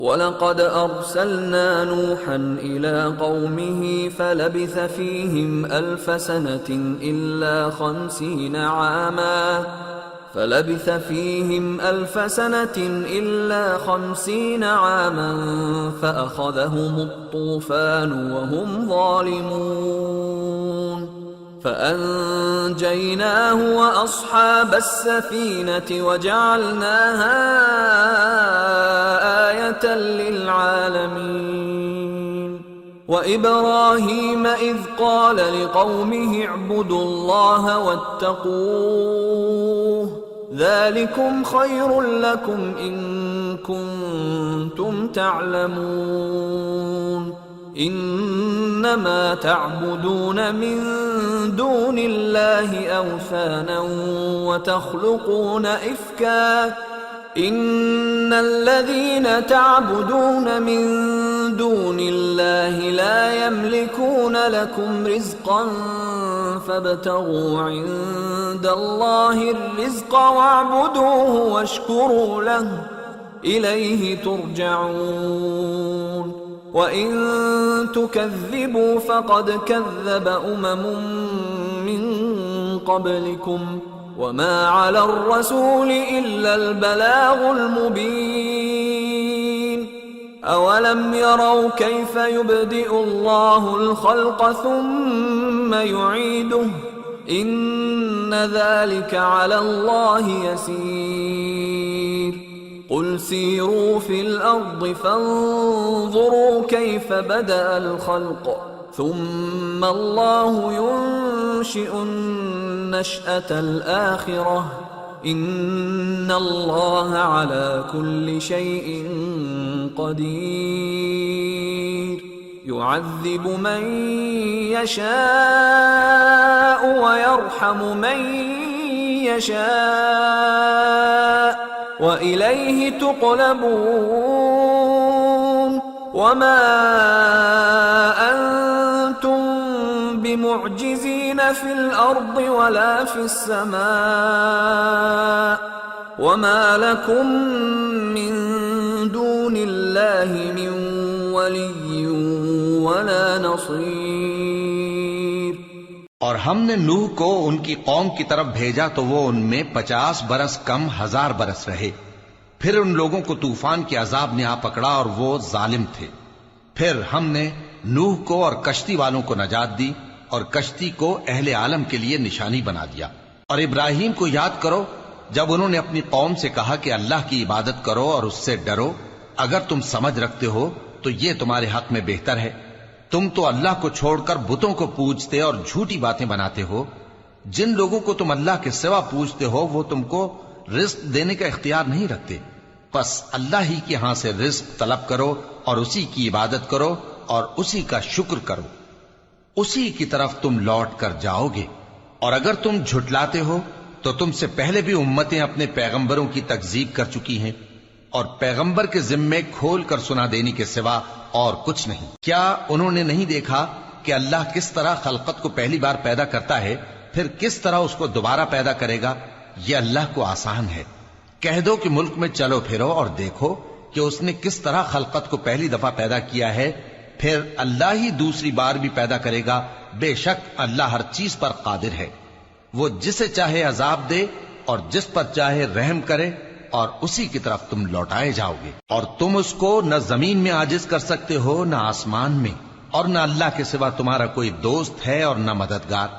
وَلَقَدْ أَرْسَلْنَا نُوحًا إِلَىٰ قَوْمِهِ فَلَبِثَ فِيهِمْ أَلْفَ سَنَةٍ إِلَّا 50 عَامًا فَأَخَذَهُمُ الطُّوفَانُ وَهُمْ ظَالِمُونَ فَأَنجَيْنَاهُ وَأَصْحَابَ السَّفِينَةِ وَجَعَلْنَاهَا آيَةً لِلْعَالَمِينَ وَإِبْرَاهِيمَ إِذْ قَالَ لِقَوْمِهِ اعْبُدُوا اللَّهَ وَاتَّقُوهُ ذَلِكُمْ خَيْرٌ لَكُمْ إِن كُنتُمْ تَعْلَمُونَ إِنَّمَا تَعْبُدُونَ مِن دُونِ اللَّهِ أَوْثَانًا وَتَخْلُقُونَ إِفْكًا إِنَّ الَّذِينَ تعبدون من دون الله لا يملكون لكم رزقا فابتغوا عند الله الرزق واعبدوه واشكروا له إليه ترجعون وإن تكذبوا فقد كذب من قبلكم وما على الرسول إلا البلاغ المبين أولم يروا كيف يبدئ الله الخلق ثم يعيده إن ذلك على الله يسير قل سيروا في الأرض فانظروا كيف بدأ الخلق ثم الله ينشئ النشأة الآخرة إن الله على كل شيء قدير يعذب من يشاء ويرحم من يشاء وإليه تقلبون وما أنتم بمعجزين في الأرض ولا في السماء وما لكم من دون الله من ولي ولا نصير اور ہم نے نوح کو ان کی قوم کی طرف بھیجا تو وہ ان میں 50 برس کم 1000 برس رہے. پھر ان لوگوں کو طوفان کے عذاب نے آ پکڑا اور وہ ظالم تھے. پھر ہم نے نوح کو اور کشتی والوں کو نجات دی اور کشتی کو اہل عالم کے لیے نشانی بنا دیا. اور ابراہیم کو یاد کرو جب انہوں نے اپنی قوم سے کہا کہ اللہ کی عبادت کرو اور اس سے ڈرو. اگر تم سمجھ رکھتے ہو تو یہ تمہارے حق میں بہتر ہے. تم تو اللہ کو چھوڑ کر بتوں کو پوجتے اور جھوٹی باتیں بناتے ہو. جن لوگوں کو تم اللہ کے سوا پوجتے ہو وہ تم کو رزق دینے کا اختیار نہیں رکھتے. پس اللہ ہی کے ہاں سے رزق طلب کرو اور اسی کی عبادت کرو اور اسی کا شکر کرو. اسی کی طرف تم لوٹ کر جاؤ گے. اور اگر تم جھٹلاتے ہو تو تم سے پہلے بھی امتیں اپنے پیغمبروں کی تکذیب کر چکی ہیں اور پیغمبر کے ذمے کھول کر سنا دینے کے سوا اور کچھ نہیں. کیا انہوں نے نہیں دیکھا کہ اللہ کس طرح خلقت کو پہلی بار پیدا کرتا ہے پھر کس طرح اس کو دوبارہ پیدا کرے گا؟ یہ اللہ کو آسان ہے. کہہ دو کہ ملک میں چلو پھرو اور دیکھو کہ اس نے کس طرح خلقت کو پہلی دفعہ پیدا کیا ہے. پھر اللہ ہی دوسری بار بھی پیدا کرے گا. بے شک اللہ ہر چیز پر قادر ہے. وہ جسے چاہے عذاب دے اور جس پر چاہے رحم کرے اور اسی کی طرف تم لوٹائے جاؤ گے. اور تم اس کو نہ زمین میں عاجز کر سکتے ہو نہ آسمان میں، اور نہ اللہ کے سوا تمہارا کوئی دوست ہے اور نہ مددگار.